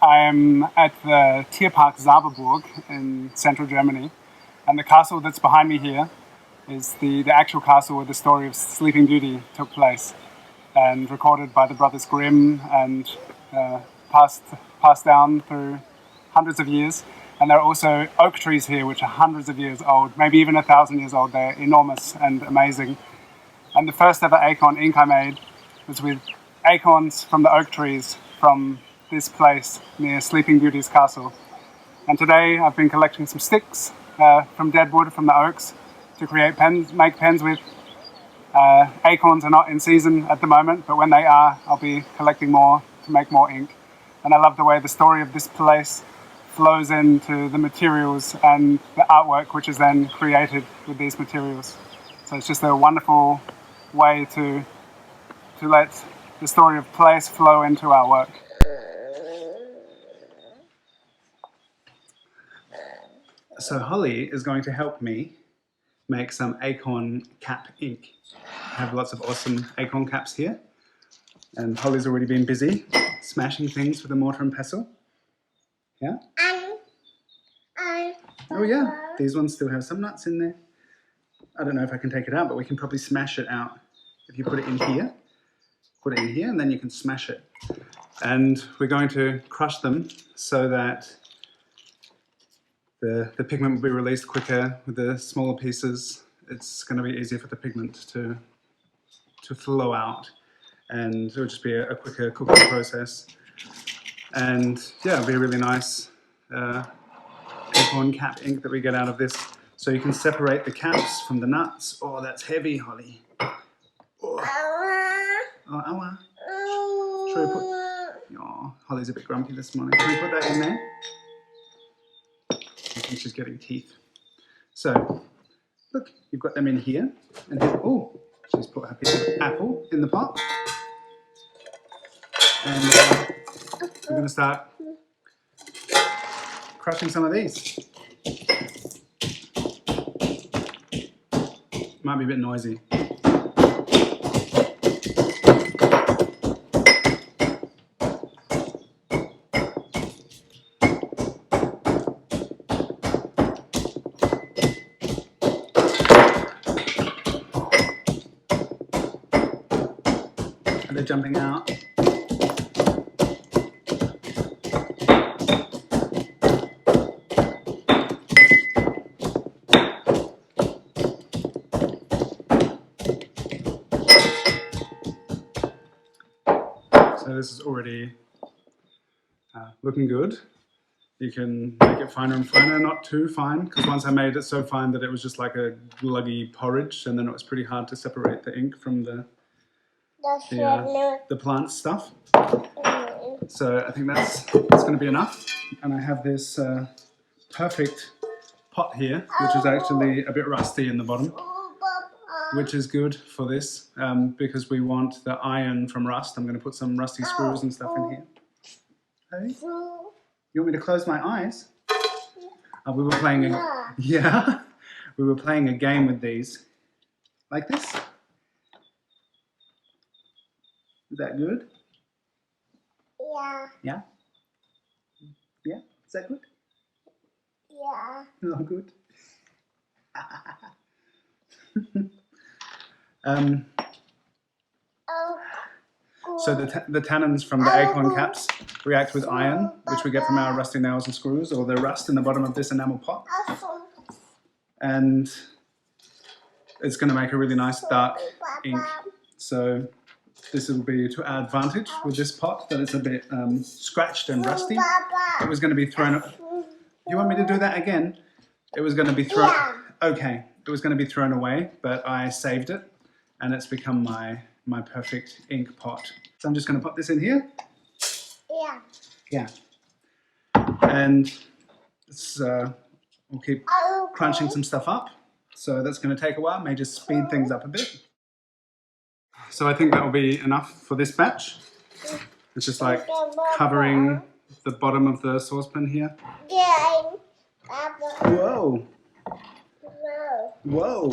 I'm at the Tierpark Saarburg in central Germany, and the castle that's behind me here is the actual castle where the story of Sleeping Beauty took place, and recorded by the Brothers Grimm and passed down through hundreds of years. And there are also oak trees here which are hundreds of years old, maybe even 1,000 years old. They're enormous and amazing. And the first ever acorn ink I made was with acorns from the oak trees from this place near Sleeping Beauty's castle. And today I've been collecting some sticks from dead wood from the oaks to make pens with. Acorns are not in season at the moment, but when they are, I'll be collecting more to make more ink. And I love the way the story of this place flows into the materials and the artwork which is then created with these materials. So it's just a wonderful way to let the story of place flow into our work. So Holly is going to help me make some acorn-cap ink. I have lots of awesome acorn caps here, and Holly's already been busy smashing things with a mortar and pestle. Yeah? Oh yeah, these ones still have some nuts in there. I don't know if I can take it out, but we can probably smash it out. If you put it in here, and then you can smash it. And we're going to crush them so that the pigment will be released quicker with the smaller pieces. It's going to be easier for the pigment to flow out, and it'll just be a quicker cooking process. And yeah, it'll be a really nice acorn cap ink that we get out of this. So you can separate the caps from the nuts. Oh, that's heavy, Holly. Oh, awa. Should we put... Oh, Holly's a bit grumpy this morning. Can we put that in there? I think she's getting teeth. So, look, you've got them in here. And here, oh, she's put her piece of apple in the pot. And we're going to start crushing some of these. Might be a bit noisy. Are they jumping out? So this is already looking good. You can make it finer and finer, not too fine, because once I made it so fine that it was just like a gluggy porridge, and then it was pretty hard to separate the ink from the plant stuff. So I think that's going to be enough. And I have this perfect pot here, which is actually a bit rusty in the bottom, which is good for this because we want the iron from rust. I'm going to put some rusty screws and stuff in here. Hey? You want me to close my eyes? We were playing we were playing a game with these, like this. Is that good? Yeah. Yeah? Yeah? Is that good? Yeah. Not good? So the tannins from the acorn caps react with iron, which we get from our rusty nails and screws, or the rust in the bottom of this enamel pot. And it's going to make a really nice dark ink. So this will be to our advantage with this pot, that it's a bit scratched and rusty. It was going to be thrown... You want me to do that again? It was going to be thrown... Okay, it was going to be thrown away, but I saved it, and it's become my perfect ink pot. So I'm just going to pop this in here. Yeah. Yeah. And it's, we'll keep crunching some stuff up. So that's going to take a while, may just speed things up a bit. So I think that will be enough for this batch. It's just like covering the bottom of the saucepan here. Whoa. Whoa.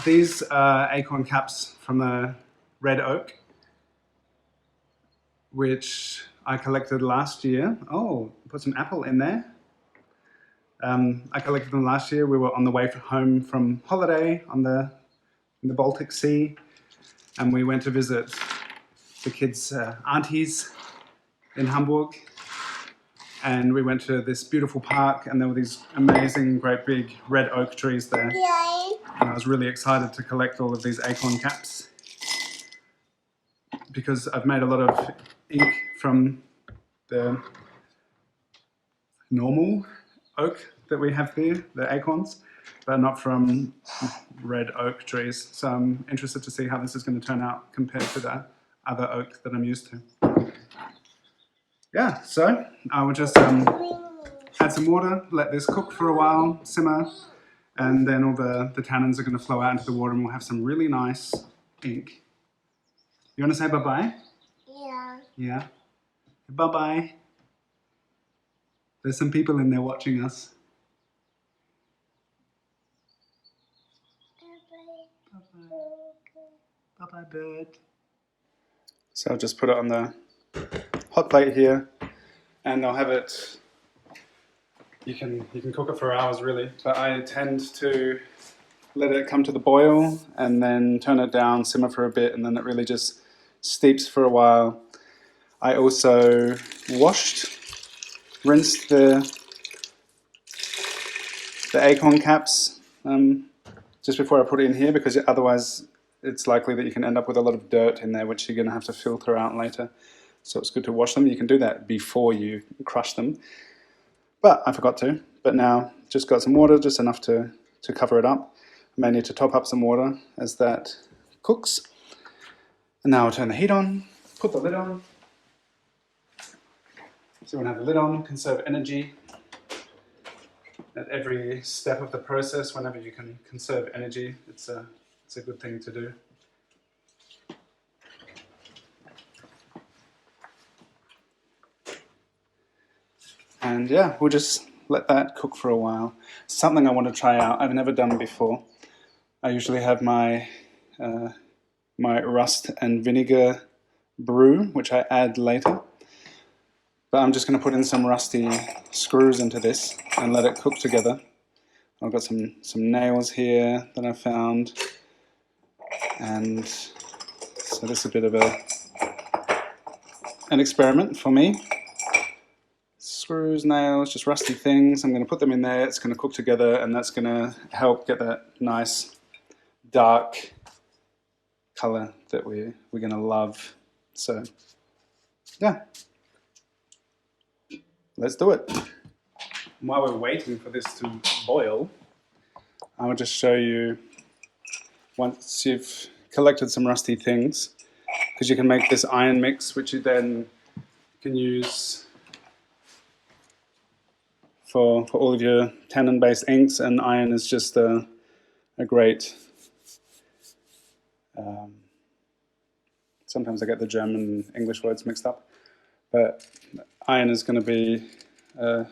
These are acorn caps from the red oak, which I collected last year. Oh, put some apple in there. I collected them last year. We were on the way home from holiday in the Baltic Sea, and we went to visit the kids' aunties in Hamburg. And we went to this beautiful park, and there were these amazing, great big red oak trees there. Yay. And I was really excited to collect all of these acorn caps because I've made a lot of ink from the normal oak that we have here, the acorns, but not from red oak trees. So I'm interested to see how this is going to turn out compared to the other oak that I'm used to. Yeah, so I will just add some water, let this cook for a while, simmer, and then all the tannins are going to flow out into the water and we'll have some really nice ink. You want to say bye-bye? Yeah. Yeah. Bye-bye. There's some people in there watching us. Bye-bye. Bye-bye, bird. So I'll just put it on the hot plate here, and I'll have it. You can cook it for hours really, but I tend to let it come to the boil and then turn it down, simmer for a bit, and then it really just steeps for a while. I also rinsed the acorn caps just before I put it in here, because otherwise it's likely that you can end up with a lot of dirt in there, which you're going to have to filter out later. So it's good to wash them. You can do that before you crush them, but I forgot to. But now just got some water, just enough to cover it up. I may need to top up some water as that cooks. And now I'll turn the heat on, put the lid on. So you want to have the lid on, conserve energy. At every step of the process, whenever you can conserve energy, it's a good thing to do. And yeah, we'll just let that cook for a while. Something I want to try out, I've never done before. I usually have my my rust and vinegar brew, which I add later. But I'm just going to put in some rusty screws into this and let it cook together. I've got some nails here that I found, and so this is a bit of an experiment for me. Screws, nails, just rusty things. I'm going to put them in there. It's going to cook together, and that's going to help get that nice dark color that we're going to love. So yeah, let's do it. While we're waiting for this to boil, I will just show you, once you've collected some rusty things, because you can make this iron mix, which you then can use for all of your tannin-based inks, and iron is just a great, sometimes I get the German and English words mixed up, but iron is going to be a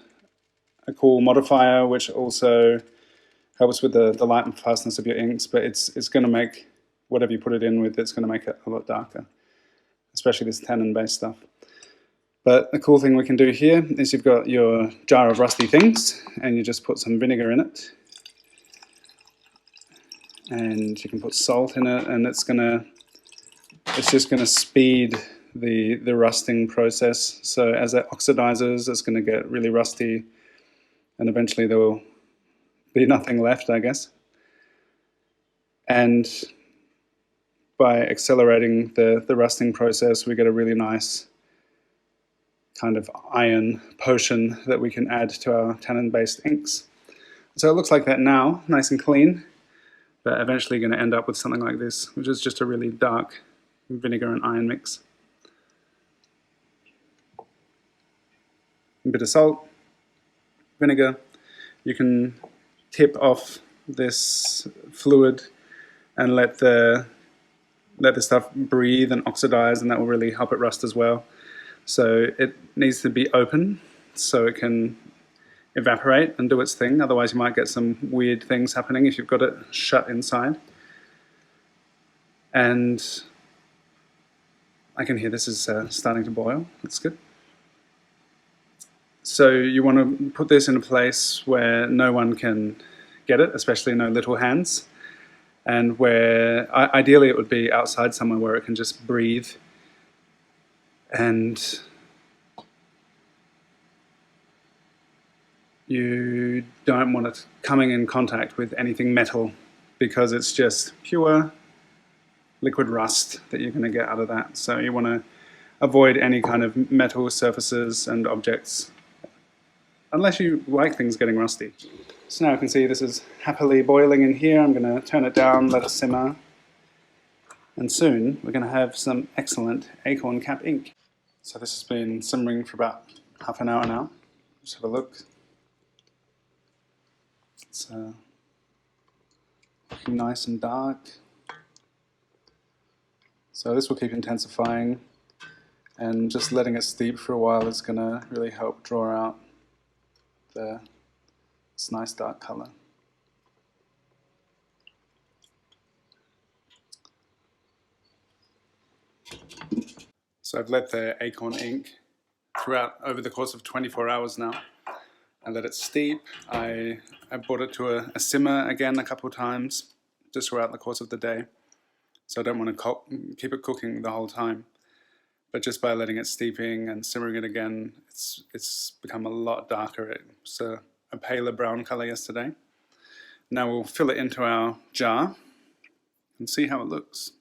cool modifier, which also helps with the light and fastness of your inks, but it's going to make whatever you put it in with, it's going to make it a lot darker, especially this tannin-based stuff. But the cool thing we can do here is you've got your jar of rusty things, and you just put some vinegar in it, and you can put salt in it, and it's just going to speed the rusting process. So as it oxidizes, it's going to get really rusty, and eventually there will be nothing left, I guess. And by accelerating the rusting process, we get a really nice kind of iron potion that we can add to our tannin-based inks. So it looks like that now, nice and clean, but eventually going to end up with something like this, which is just a really dark vinegar and iron mix. A bit of salt, vinegar. You can tip off this fluid and let the stuff breathe and oxidize, and that will really help it rust as well. So it needs to be open so it can evaporate and do its thing. Otherwise you might get some weird things happening if you've got it shut inside. And I can hear this is starting to boil. That's good. So you want to put this in a place where no one can get it, especially no little hands, and where ideally it would be outside somewhere where it can just breathe, and you don't want it coming in contact with anything metal, because it's just pure liquid rust that you're going to get out of that. So you want to avoid any kind of metal surfaces and objects, unless you like things getting rusty. So now you can see this is happily boiling in here. I'm going to turn it down, let it simmer, and soon we're going to have some excellent acorn-cap ink. So this has been simmering for about half an hour now. Let's have a look. It's looking nice and dark. So this will keep intensifying, and just letting it steep for a while is going to really help draw out this nice dark color. So I've let the acorn ink over the course of 24 hours now. I let it steep. I brought it to a simmer again a couple of times just throughout the course of the day. So I don't want to keep it cooking the whole time. But just by letting it steeping and simmering it again, it's become a lot darker. It was a paler brown color yesterday. Now we'll fill it into our jar and see how it looks.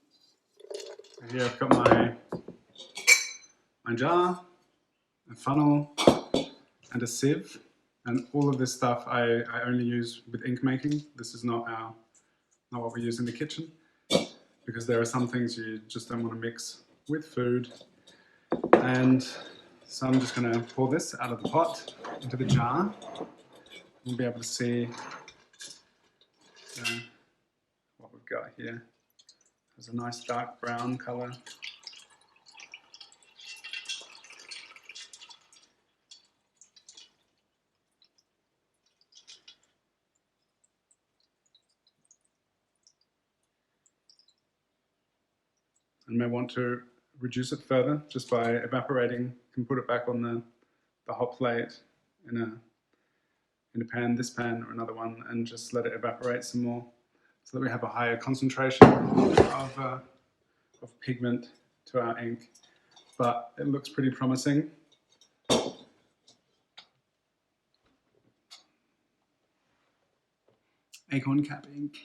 Here I've got my jar, a funnel, and a sieve. And all of this stuff I only use with ink making. This is not what we use in the kitchen, because there are some things you just don't want to mix with food. And so I'm just going to pour this out of the pot into the jar. You'll be able to see what we've got here. There's a nice dark brown color. And may want to reduce it further just by evaporating. You can put it back on the hot plate in a pan, this pan or another one, and just let it evaporate some more, so that we have a higher concentration of pigment to our ink. But it looks pretty promising. Acorn-cap ink.